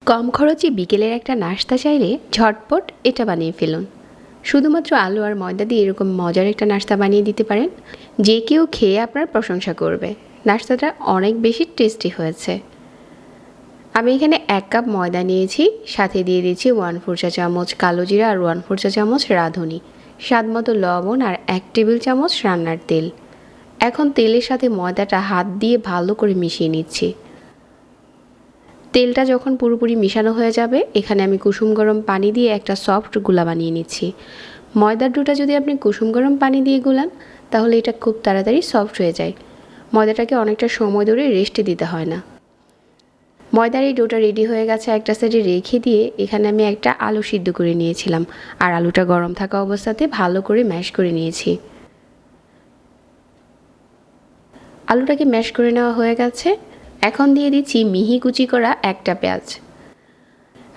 কম খরচে বিকেলের একটা নাস্তা চাইলে ঝটপট এটা বানিয়ে ফেলুন। শুধুমাত্র আলু আর ময়দা দিয়ে এরকম মজার একটা নাস্তা বানিয়ে দিতে পারেন, যে কেউ খেয়ে আপনার প্রশংসা করবে। নাস্তাটা অনেক বেশি টেস্টি হয়েছে। আমি এখানে 1 কাপ ময়দা নিয়েছি, সাথে দিয়ে দিচ্ছি 1/4 চা চামচ কালো জিরা আর 1/4 চা চামচ রাঁধুনি, স্বাদমতো লবণ আর 1 টেবিল চামচ রান্নার তেল। এখন তেলের সাথে ময়দাটা হাত দিয়ে ভালো করে মিশিয়ে নিচ্ছি। তেলটা যখন পুরোপুরি মিশানো হয়ে যাবে, এখানে আমি কুসুম গরম পানি দিয়ে একটা সফট গুলা বানিয়ে নিচ্ছি। ময়দার ডোটা যদি আপনি কুসুম গরম পানি দিয়ে গুলান, তাহলে এটা খুব তাড়াতাড়ি সফট হয়ে যায়। ময়দাটাকে অনেকটা সময় ধরে রেস্টে দিতে হয় না। ময়দার এই ডোটা রেডি হয়ে গেছে, একটা সাইডে রেখে দিয়ে এখানে আমি একটা আলু সিদ্ধ করে নিয়েছিলাম, আর আলুটা গরম থাকা অবস্থাতে ভালো করে ম্যাশ করে নিয়েছি। আলুটাকে ম্যাশ করে নেওয়া হয়ে গেছে। এখন দিয়ে দিচ্ছি মিহি কুচি করা একটা পেঁয়াজ,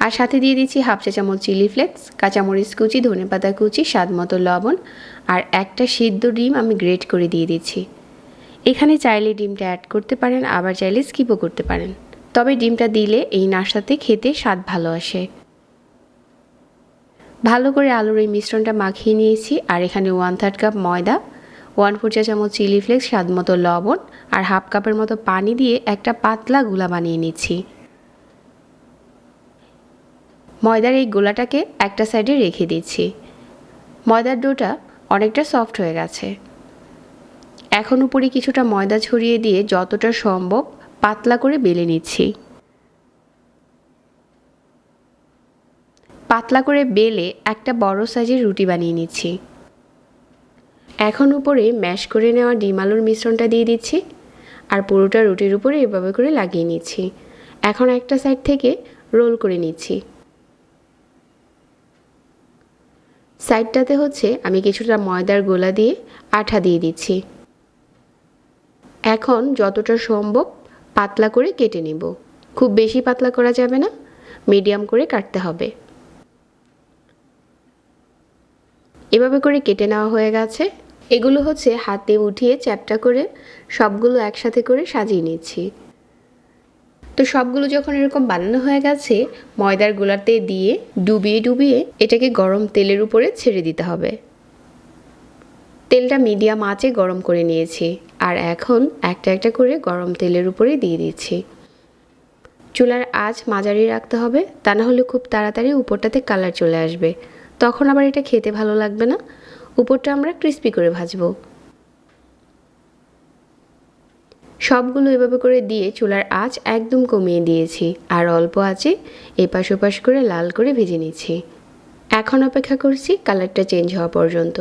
আর সাথে দিয়ে দিচ্ছি 1/2 চা চামচ চিলি ফ্লেক্স, কাঁচামরিচ কুচি, ধনেপাতা কুচি, স্বাদমতো লবণ, আর একটা সিদ্ধ ডিম আমি গ্রেট করে দিয়ে দিচ্ছি। এখানে চাইলে ডিমটা অ্যাড করতে পারেন, আবার চাইলে স্কিপও করতে পারেন, তবে ডিমটা দিলে এই নাস্তাতে খেতে স্বাদ ভালো আসে। ভালো করে আলুর এই মিশ্রণটা মাখিয়ে নিয়েছি, আর এখানে 1/3 কাপ ময়দা, 1/4 চা চামচ চিলি ফ্লেক্স, স্বাদমতো লবণ আর 1/2 কাপের মতো পানি দিয়ে একটা পাতলা গোলা বানিয়ে নিচ্ছি। ময়দার এই গোলাটাকে একটা সাইডে রেখে দিচ্ছি। ময়দার ডোটা অনেকটা সফট হয়ে গেছে। এখন উপরে কিছুটা ময়দা ছড়িয়ে দিয়ে যতটা সম্ভব পাতলা করে বেলে নিচ্ছি। পাতলা করে বেলে একটা বড় সাইজের রুটি বানিয়ে নিচ্ছি। এখন উপরে ম্যাশ করে নেওয়া ডিম আলুর মিশ্রণটা দিয়ে দিচ্ছি, আর পুরোটা রুটির উপরে এভাবে করে লাগিয়ে নিচ্ছি। এখন একটা সাইড থেকে রোল করে নিচ্ছি। সাইডটাতে আমি কিছুটা ময়দার গোলা দিয়ে আঠা দিয়ে দিচ্ছি। এখন যতটা সম্ভব পাতলা করে কেটে নিব। খুব বেশি পাতলা করা যাবে না, মিডিয়াম করে কাটতে হবে। এভাবে করে কেটে নেওয়া হয়ে গেছে। এগুলো হাতে উঠিয়ে চ্যাপ্টা করে সবগুলো একসাথে করে সাজিয়ে নিচ্ছি। তো সবগুলো যখন এরকম বানানো হয়ে গেছে, ময়দার গোলাতে দিয়ে ডুবিয়ে ডুবিয়ে এটাকে গরম তেলের উপরে ছেড়ে দিতে হবে। তেলটা মিডিয়াম আঁচে গরম করে নিয়েছি, আর এখন একটা একটা করে গরম তেলের উপরে দিয়ে দিচ্ছি। চুলার আঁচ মাঝারি রাখতে হবে, তা না হলে খুব তাড়াতাড়ি উপরটাতে কালার চলে আসবে, তখন আবার এটা খেতে ভালো লাগবে না। উপরটা আমরা ক্রিস্পি করে ভাজবো। সবগুলো এভাবে করে দিয়ে চুলার আঁচ একদম কমিয়ে দিয়েছি, আর অল্প আঁচে এপাশ ওপাশ করে লাল করে ভেজে নিচ্ছি। এখন অপেক্ষা করছি কালারটা চেঞ্জ হওয়া পর্যন্ত।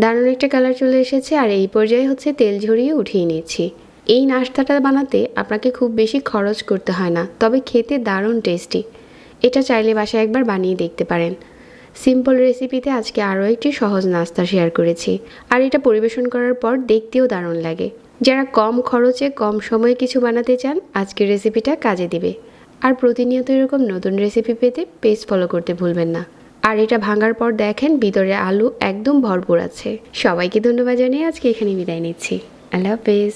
দারুণ একটা কালার চলে এসেছে, আর এই পর্যায়ে তেল ঝরিয়ে উঠিয়ে নিচ্ছি। এই নাস্তাটা বানাতে আপনাকে খুব বেশি খরচ করতে হয় না, তবে খেতে দারুণ টেস্টি। এটা চাইলে বাসায় একবার বানিয়ে দেখতে পারেন। সিম্পল রেসিপিতে আজকে আরও একটি সহজ নাস্তা শেয়ার করেছি, আর এটা পরিবেশন করার পর দেখতেও দারুণ লাগে। যারা কম খরচে কম সময়ে কিছু বানাতে চান, আজকের রেসিপিটা কাজে দিবে। আর প্রতিনিয়ত এরকম নতুন রেসিপি পেতে পেজ ফলো করতে ভুলবেন না। আর এটা ভাঙার পর দেখেন ভিতরে আলু একদম ভরপুর আছে। সবাইকে ধন্যবাদ জানিয়ে আজকে এখানে বিদায় নিচ্ছি। আল্লাহ হাফেজ।